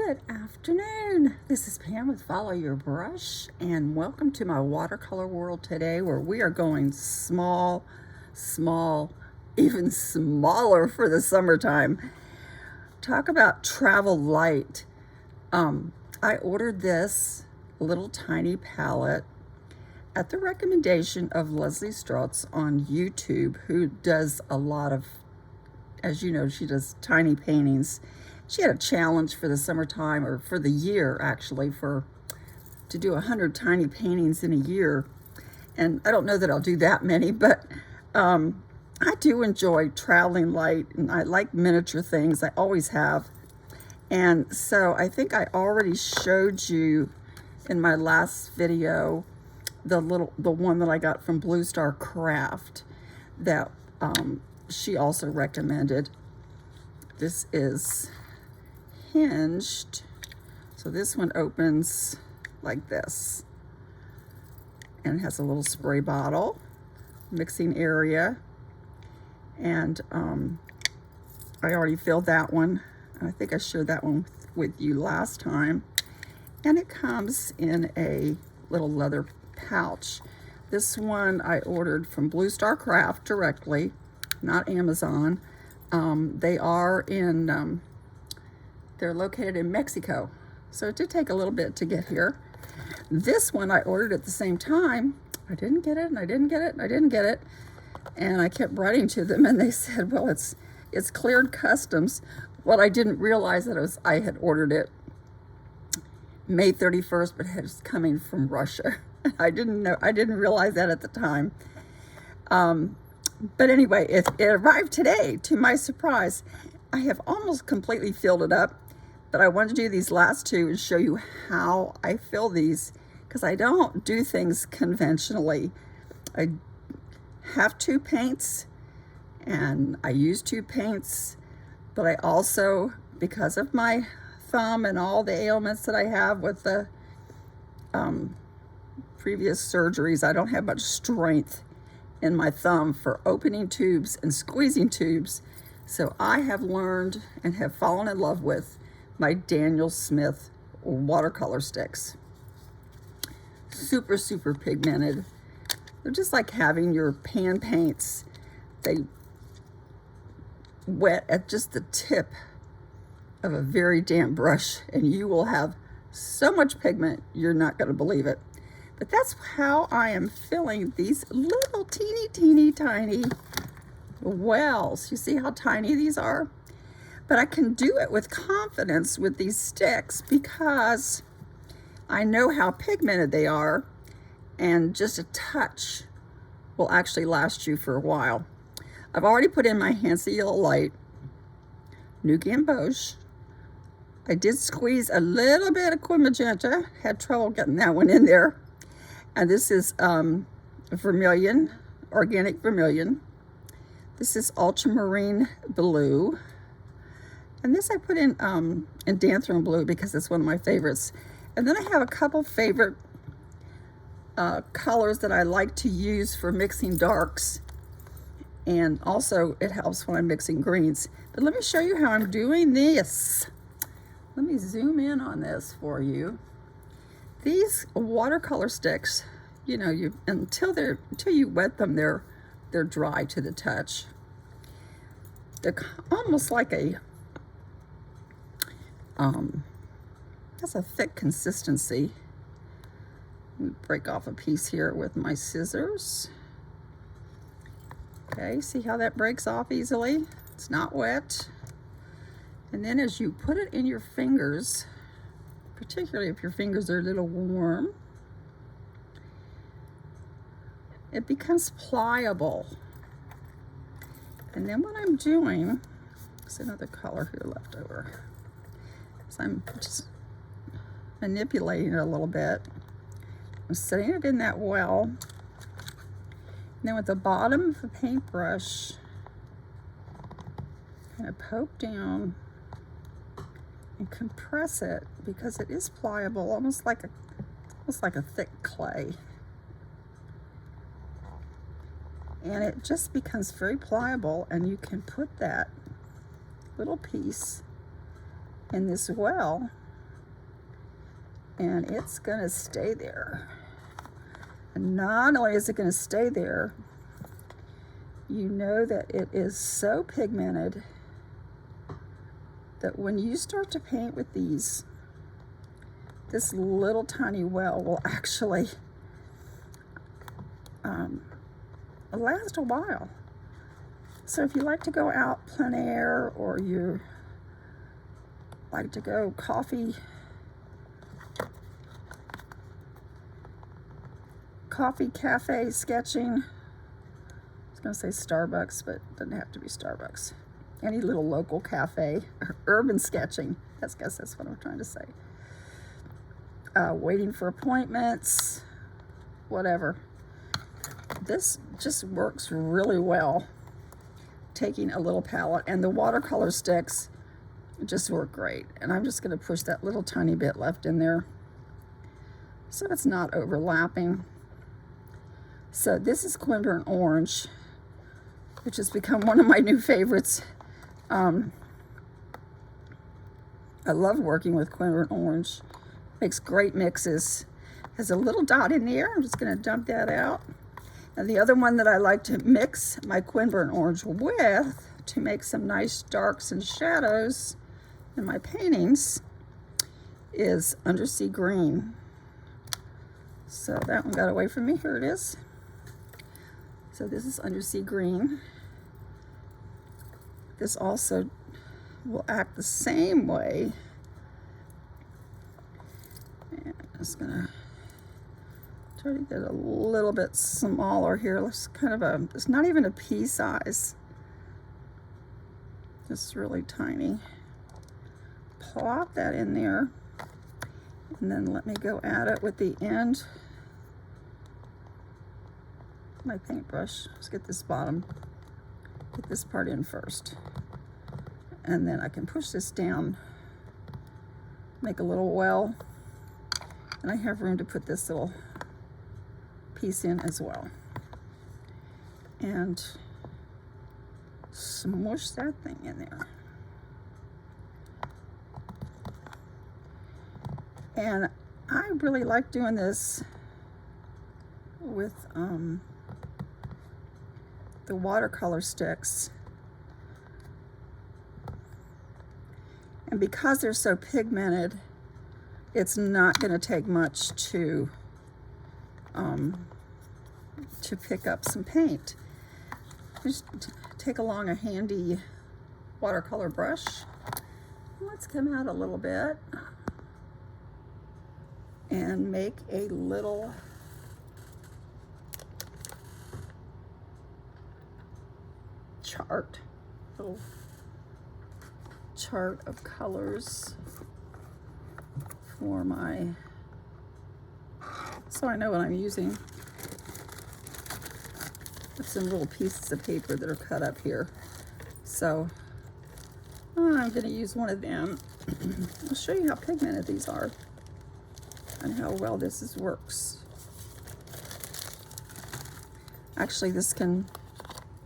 Good afternoon. This is Pam with Follow Your Brush, and welcome to my watercolor world today, where we are going small, even smaller for the summertime. Talk about travel light. I ordered this little tiny palette at the recommendation of Leslie Strauss on YouTube, who does a lot of, as you know, she does tiny paintings. She had a challenge for the summertime, or for the year actually, to do 100 tiny paintings in a year. And I don't know that I'll do that many, but I do enjoy traveling light, and I like miniature things. I always have. And so I think I already showed you in my last video the one that I got from Blue Star Craft that she also recommended. This is hinged, so this one opens like this and has a little spray bottle, mixing area, and I already filled that one. I think I shared that one with you last time, and it comes in a little leather pouch. This one I ordered from Blue Star Craft directly, not Amazon. They are in they're located in Mexico, so it did take a little bit to get here. This one I ordered at the same time. I didn't get it, and I didn't get it, and I didn't get it, and I kept writing to them, and they said, well, it's cleared customs. Well, I didn't realize that I had ordered it May 31st, but it was coming from Russia. I didn't realize that at the time. But anyway, it arrived today, to my surprise. I have almost completely filled it up, but I wanted to do these last two and show you how I fill these, because I don't do things conventionally. I have two paints, and I use two paints, but I also, because of my thumb and all the ailments that I have with the previous surgeries, I don't have much strength in my thumb for opening tubes and squeezing tubes. So I have learned and have fallen in love with my Daniel Smith watercolor sticks. Super, super pigmented. They're just like having your pan paints. They wet at just the tip of a very damp brush, and you will have so much pigment, you're not going to believe it. But that's how I am filling these little teeny tiny wells. You see how tiny these are? But I can do it with confidence with these sticks because I know how pigmented they are, and just a touch will actually last you for a while. I've already put in my Hansa Yellow Light, New Gamboge. I did squeeze a little bit of Quin Magenta, had trouble getting that one in there. And this is vermilion, organic vermilion. This is ultramarine blue. And this I put in Danthrone blue because it's one of my favorites. And then I have a couple favorite colors that I like to use for mixing darks. And also it helps when I'm mixing greens. But let me show you how I'm doing this. Let me zoom in on this for you. These watercolor sticks, you know, until you wet them, they're dry to the touch. They're almost like that's a thick consistency. Let me break off a piece here with my scissors. Okay, see how that breaks off easily? It's not wet. And then as you put it in your fingers, particularly if your fingers are a little warm, it becomes pliable. And then what I'm doing, there's another color here left over. So I'm just manipulating it a little bit. I'm setting it in that well. And then with the bottom of the paintbrush, kind of poke down and compress it, because it is pliable, almost like a thick clay. And it just becomes very pliable, and you can put that little piece in this well and it's gonna stay there. And not only is it gonna stay there, you know that it is so pigmented that when you start to paint with these, this little tiny well will actually last a while. So if you like to go out plein air, or you like to go coffee cafe sketching, I was gonna say Starbucks, but it doesn't have to be Starbucks. Any little local cafe, or urban sketching, I guess that's what I'm trying to say. Waiting for appointments, whatever. This just works really well, taking a little palette, and the watercolor sticks just work great. And I'm just gonna push that little tiny bit left in there so it's not overlapping. So this is Quinburn Orange, which has become one of my new favorites. I love working with Quinburn Orange. Makes great mixes. Has a little dot in the air. I'm just gonna dump that out. And the other one that I like to mix my Quinburn Orange with to make some nice darks and shadows in my paintings is Undersea Green. So that one got away from me. Here it is. So this is Undersea Green. This also will act the same way. And I'm just gonna try to get a little bit smaller here. It's kind of it's not even a pea size. Just really tiny. Plop that in there. And then let me go at it with the end of my paintbrush. Let's get this bottom, get this part in first. And then I can push this down, make a little well. And I have room to put this little piece in as well. And smush that thing in there. And I really like doing this with the watercolor sticks. And because they're so pigmented, it's not going to take much to pick up some paint. Just take along a handy watercolor brush. Let's come out a little bit and make a little chart, little chart of colors for my, so I know what I'm using. With some little pieces of paper that are cut up here. So I'm going to use one of them. I'll show you how pigmented these are and how well this works. Actually, this can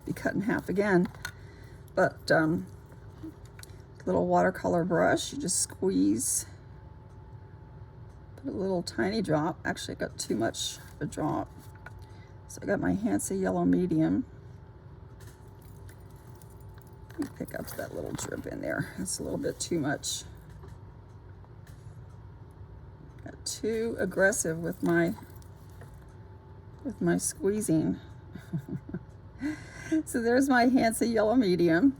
be cut in half again, but little watercolor brush, you just squeeze, put a little tiny drop. Actually, I got too much of a drop. So I got my Hansa Yellow Medium. Let me pick up that little drip in there. That's a little bit too much. Got too aggressive with my squeezing. So there's my Hansa Yellow Medium.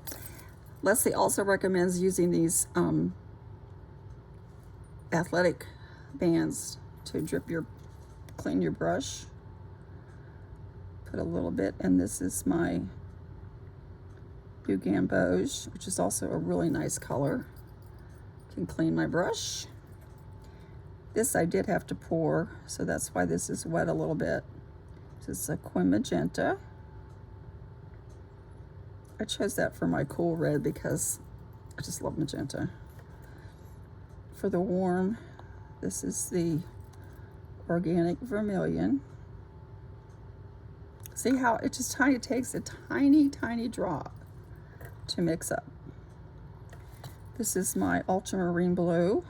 Leslie also recommends using these athletic bands to clean your brush. Put a little bit, and this is my Blue Gamboge, which is also a really nice color. Can clean my brush. This I did have to pour, so that's why this is wet a little bit. This is a Quin Magenta. I chose that for my cool red because I just love magenta. For the warm, this is the Organic Vermilion. See how it just takes a tiny, tiny drop to mix up. This is my Ultramarine Blue.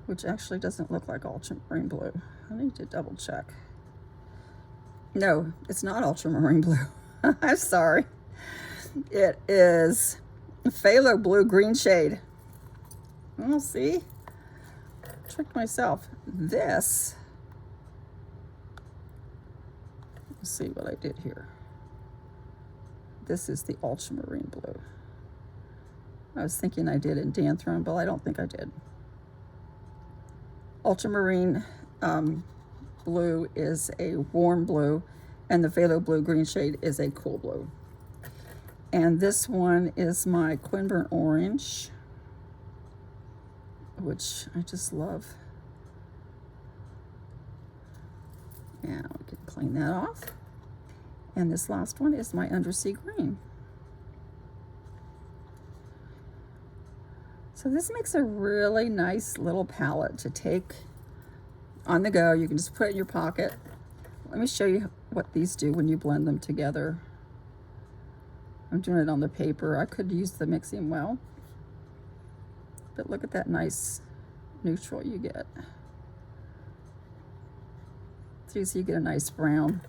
which actually doesn't look like ultramarine blue. I need to double check. No, it's not ultramarine blue. I'm sorry. It is phthalo blue green shade. We'll see. Tricked myself. This, let's see what I did here. This is the ultramarine blue. I was thinking I did in Danthrone, but I don't think I did. Ultramarine blue is a warm blue, and the phthalo blue green shade is a cool blue. And this one is my Quinburn orange, which I just love. Now we can clean that off. And this last one is my undersea green. So this makes a really nice little palette to take on the go. You can just put it in your pocket. Let me show you what these do when you blend them together. I'm doing it on the paper. I could use the mixing well, but look at that nice neutral you get. So you get a nice brown.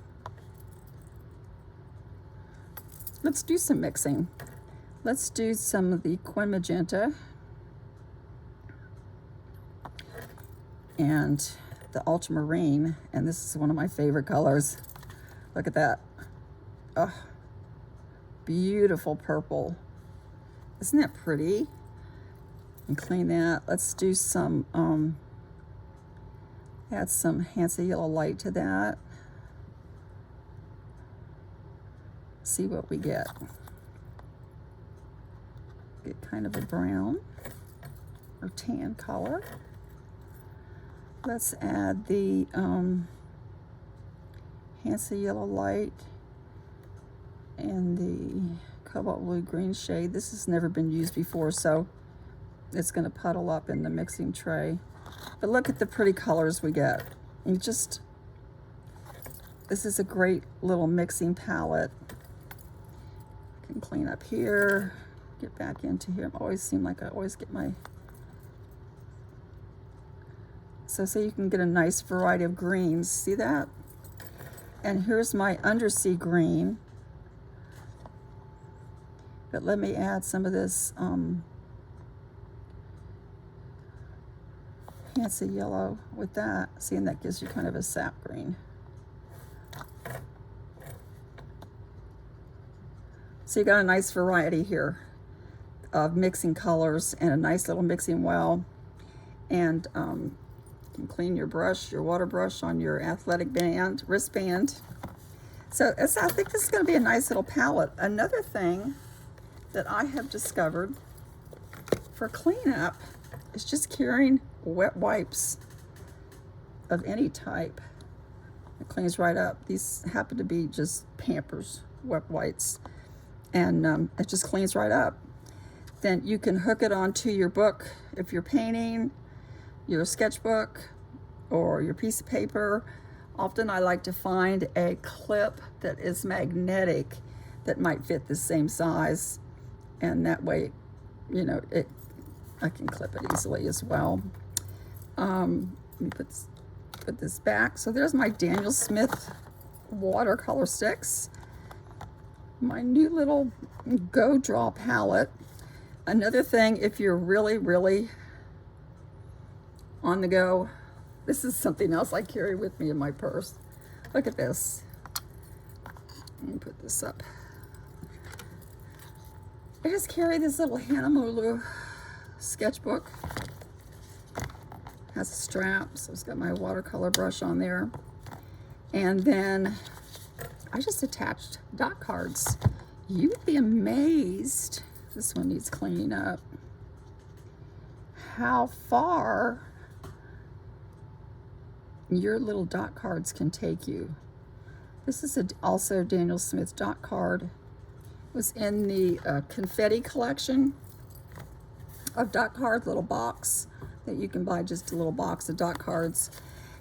Let's do some mixing. Let's do some of the Quin Magenta and the ultramarine, and this is one of my favorite colors. Look at that. Oh, beautiful purple. Isn't that pretty? And clean that. Let's do some, add some Hansa Yellow Light to that. See what we get. Get kind of a brown or tan color. Let's add the Hansa Yellow Light and the Cobalt Blue Green shade. This has never been used before, so it's going to puddle up in the mixing tray. But look at the pretty colors we get. And just, this is a great little mixing palette. I can clean up here, get back into here. I always seem like I always get my... So you can get a nice variety of greens. See that? And here's my undersea green. But let me add some of this Hansa Yellow with that. See, and that gives you kind of a sap green. So you got a nice variety here of mixing colors and a nice little mixing well. And you can clean your brush, your water brush on your athletic band, wristband. So I think this is going to be a nice little palette. Another thing that I have discovered for cleanup is just carrying wet wipes of any type. It cleans right up. These happen to be just Pampers wet wipes, and it just cleans right up. Then you can hook it onto your book if you're painting, your sketchbook, or your piece of paper. Often I like to find a clip that is magnetic that might fit the same size, and that way, you know, I can clip it easily as well. Let me put this back. So there's my Daniel Smith Watercolor Sticks, my new little Go Draw palette. Another thing, if you're really, really on the go, this is something else I carry with me in my purse. Look at this. Let me put this up. I just carry this little Hanamulu sketchbook. Has a strap, so it's got my watercolor brush on there. And then I just attached dot cards. You would be amazed, this one needs cleaning up, how far your little dot cards can take you. This is also Daniel Smith dot card. It was in the confetti collection of dot cards, little box that you can buy, just a little box of dot cards.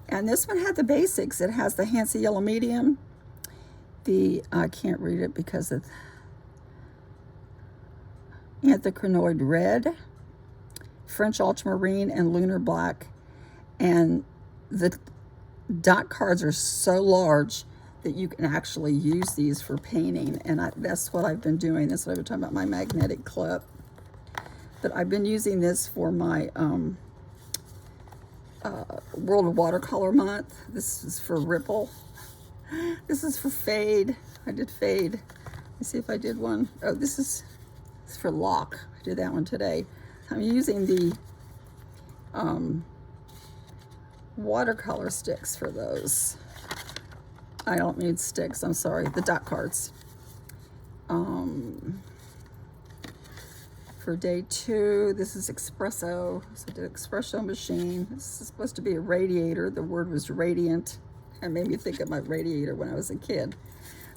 And this one had the basics. It has the Hansa Yellow Medium, I can't read it because of Anthraquinoid Red, French Ultramarine, and Lunar Black. And the dot cards are so large that you can actually use these for painting. And that's what I've been doing. That's what I've been talking about, my magnetic clip. But I've been using this for my World of Watercolor Month. This is for Ripple. This is for Fade. I did Fade. Let's see if I did one. Oh, this is for Lock. I did that one today. I'm using the watercolor sticks for those. I don't need sticks, I'm sorry, the dot cards. For day 2, this is espresso. So the espresso machine. This is supposed to be a radiator. The word was radiant. And made me think of my radiator when I was a kid.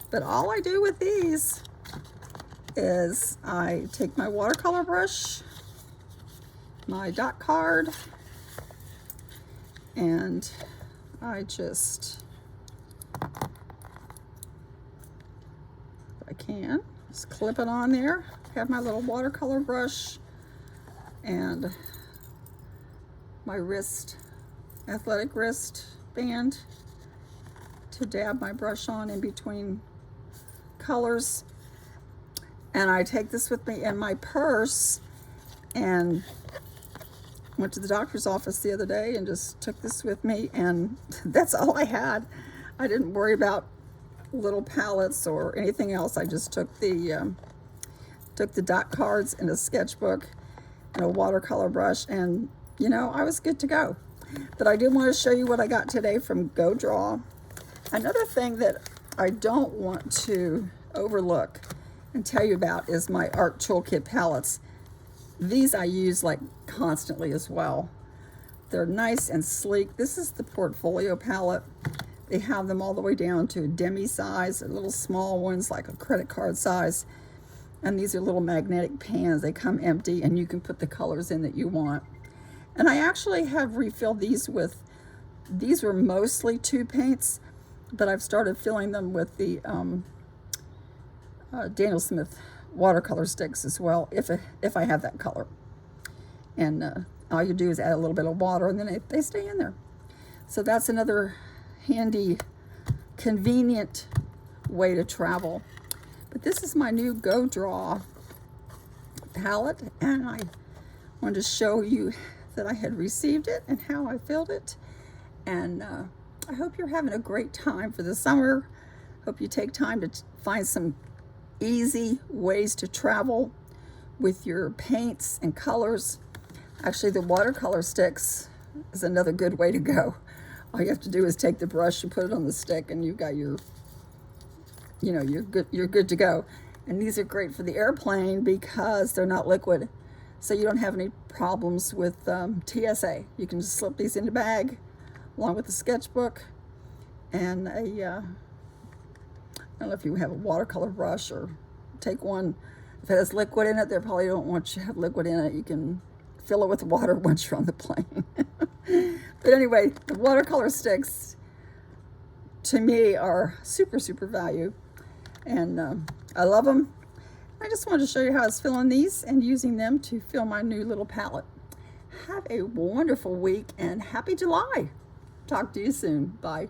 But all I do with these is I take my watercolor brush, my dot card, and I just, if I can, just clip it on there. Have my little watercolor brush and my wrist, athletic wrist band to dab my brush on in between colors. And I take this with me in my purse, and went to the doctor's office the other day and just took this with me, and that's all I had. I didn't worry about little palettes or anything else. I just took the dot cards and a sketchbook and a watercolor brush, and you know, I was good to go. But I did want to show you what I got today from Go Draw. Another thing that I don't want to overlook and tell you about is my Art Toolkit palettes. These I use like constantly as well. They're nice and sleek. This is the Portfolio palette. They have them all the way down to a demi size, little small ones like a credit card size. And these are little magnetic pans. They come empty and you can put the colors in that you want. And I actually have refilled these with, these were mostly tube paints, but I've started filling them with the Daniel Smith Watercolor Sticks as well, if I have that color. And all you do is add a little bit of water, and then they stay in there. So that's another handy, convenient way to travel. But this is my new Go Draw palette, and I wanted to show you that I had received it and how I filled it. And I hope you're having a great time for the summer. Hope you take time to find some easy ways to travel with your paints and colors. Actually, the watercolor sticks is another good way to go. All you have to do is take the brush, you put it on the stick, and you've got your, you know, you're good to go. And these are great for the airplane because they're not liquid, so you don't have any problems with TSA. You can just slip these in the bag along with the sketchbook and a I don't know if you have a watercolor brush, or take one. If it has liquid in it, they probably don't want you to have liquid in it. You can fill it with water once you're on the plane. But anyway, the watercolor sticks to me are super, super value. And I love them. I just wanted to show you how I was filling these and using them to fill my new little palette. Have a wonderful week and happy July. Talk to you soon. Bye.